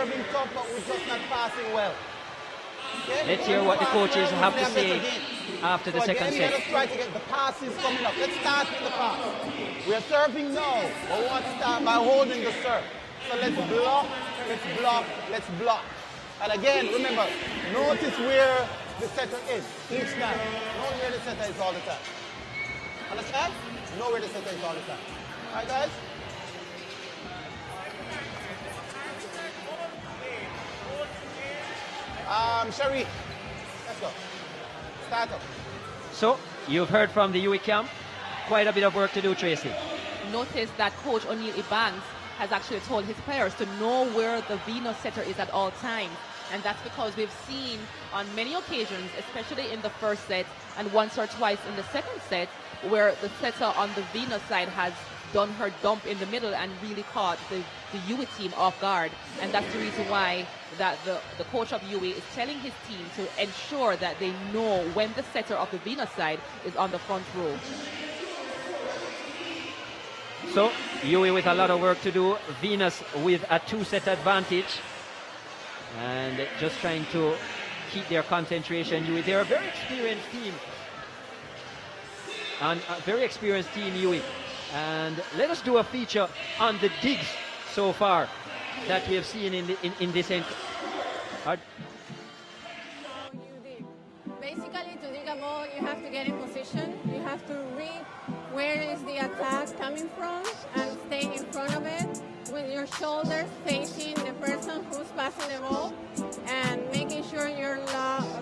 serving tough, but we're just not passing well. Okay? Let's hear what the coaches have to say after the second set. Let us try to get the passes coming up. Let's start with the pass. We are serving now, but we want to start by holding the serve. So let's block, let's block, let's block. And again, remember, notice where the setter is each time. Know where the setter is all the time. Understand? Know where the setter is all the time. All right, guys? Sherry, let's go. Start up. So, you've heard from the UWI camp. Quite a bit of work to do, Tracy. Notice that Coach O'Neill Ebanks has actually told his players to know where the Venus setter is at all times. And that's because we've seen on many occasions, especially in the first set and once or twice in the second set, where the setter on the Venus side has done her dump in the middle and really caught the UWI team off guard. And that's the reason why that the coach of UWI is telling his team to ensure that they know when the setter of the Venus side is on the front row. So, UWI with a lot of work to do. Venus with a 2-set advantage. And just trying to keep their concentration. UWI, they're a very experienced team. And a very experienced team, UWI. And let us do a feature on the digs so far that we have seen in this end. Basically, to dig a ball, you have to get in position. You have to read where is the attack coming from and stay in front of it with your shoulders facing the person who's passing the ball and making sure you're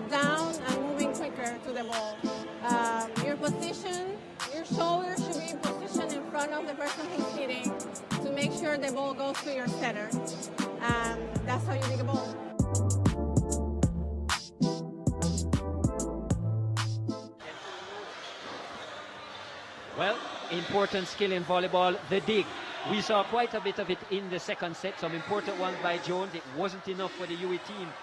down and moving quicker to the ball. Your position, your shoulders should be in position in front of the person who's hitting to make sure the ball goes to your setter. That's how you dig a ball. Well, important skill in volleyball, the dig. We saw quite a bit of it in the second set, some important ones by Jones. It wasn't enough for the UWI team.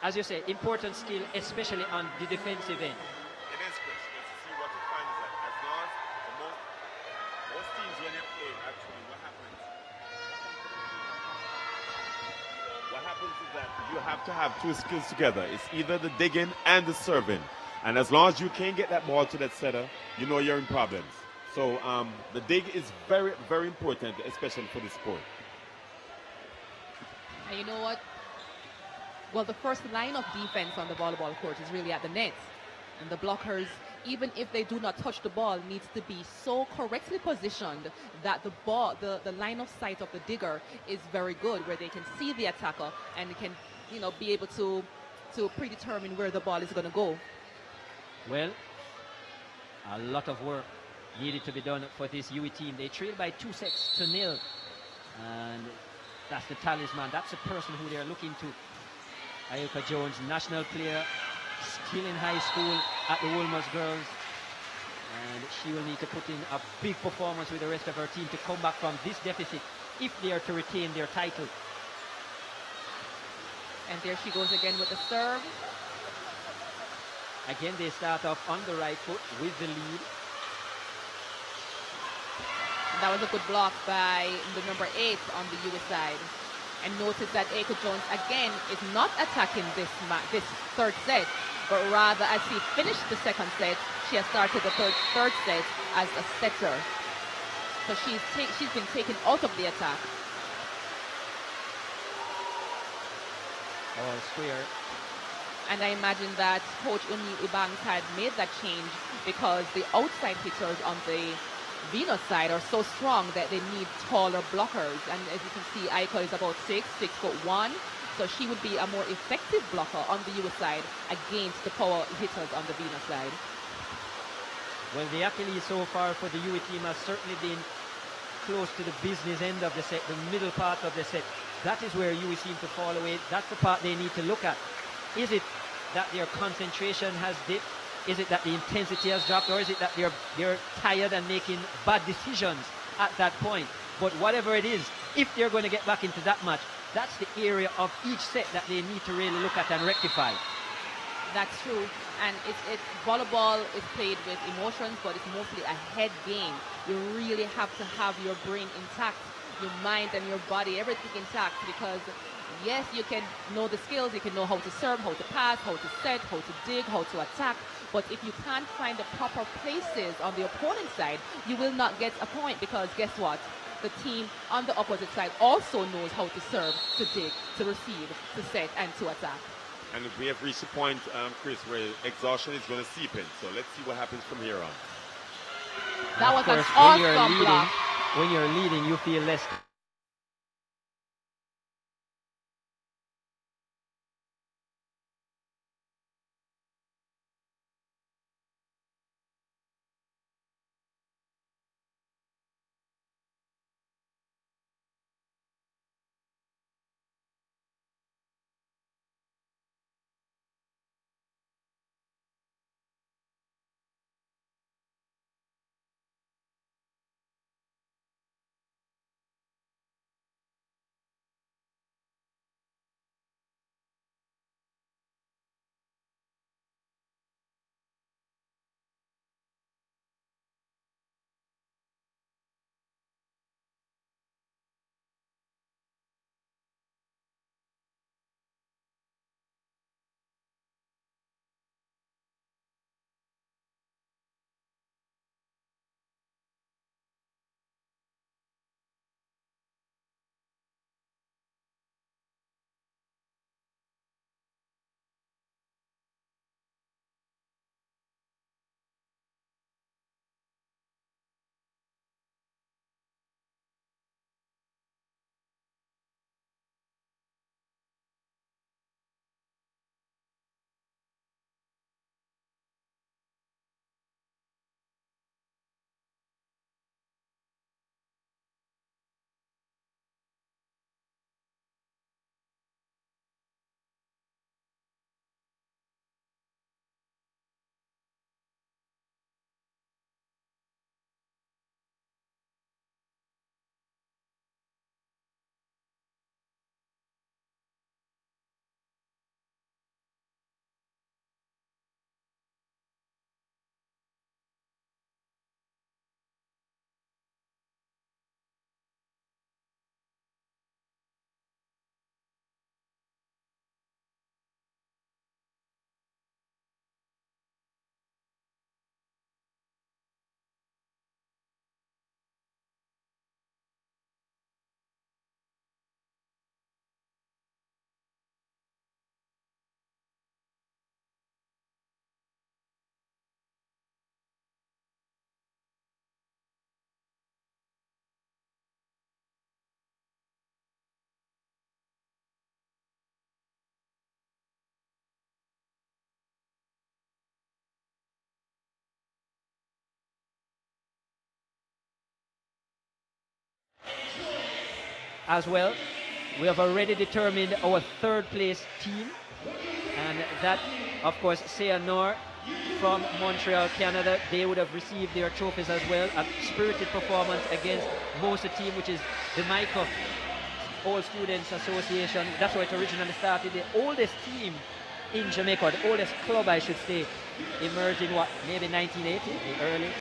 As you say, important skill, especially on the defensive end. It is, Chris. Because you see, what you find is that as long as most teams, when they play, actually, what happens is that you have to have two skills together. It's either the digging and the serving. And as long as you can't get that ball to that setter, you know you're in problems. So the dig is very, very important, especially for this sport. And you know what? Well, the first line of defense on the volleyball court is really at the net. And the blockers, even if they do not touch the ball, needs to be so correctly positioned that the ball, the line of sight of the digger is very good, where they can see the attacker and can, you know, be able to predetermine where the ball is going to go. Well, a lot of work needed to be done for this UWI team. They trailed by 2-0. And that's the talisman. That's the person who they're looking to. Ayuka Jones, national player, still in high school at the Wolmer's Girls. And she will need to put in a big performance with the rest of her team to come back from this deficit if they are to retain their title. And there she goes again with the serve. Again, they start off on the right foot with the lead. And that was a good block by the number 8 on the UWI side. And notice that Ayuka Jones again is not attacking this third set, but rather as he finished the second set, she has started the third set as a setter. So she's been taken out of the attack. Oh, square. And I imagine that Coach O'Neill Ebanks had made that change because the outside hitters on the Venus side are so strong that they need taller blockers. And as you can see, Ayuka is about 6'1". So she would be a more effective blocker on the UWI side against the power hitters on the Venus side. Well, the Achilles so far for the UWI team has certainly been close to the business end of the set, the middle part of the set. That is where UWI seem to fall away. That's the part they need to look at. Is it that their concentration has dipped? Is it that the intensity has dropped? Or is it that they're tired and making bad decisions at that point? But whatever it is, if they're going to get back into that match, that's the area of each set that they need to really look at and rectify. That's true. And volleyball is played with emotions, but it's mostly a head game. You really have to have your brain intact your mind and your body, everything intact, because yes, you can know the skills, you can know how to serve, how to pass, how to set, how to dig, how to attack, but if you can't find the proper places on the opponent's side, you will not get a point, because guess what? The team on the opposite side also knows how to serve, to dig, to receive, to set, and to attack. And we have reached a point, Chris, where exhaustion is going to seep in. So let's see what happens from here on. That was an When you're awesome leading, block. when you're leading, you feel less. As well, we have already determined our third place team, and that, of course, Seanor from Montreal, Canada. They would have received their trophies as well. A spirited performance against Mosa team, which is the MICA All Students Association. That's how it originally started. The oldest team in Jamaica, the oldest club, I should say, emerged in what, maybe 1980, the early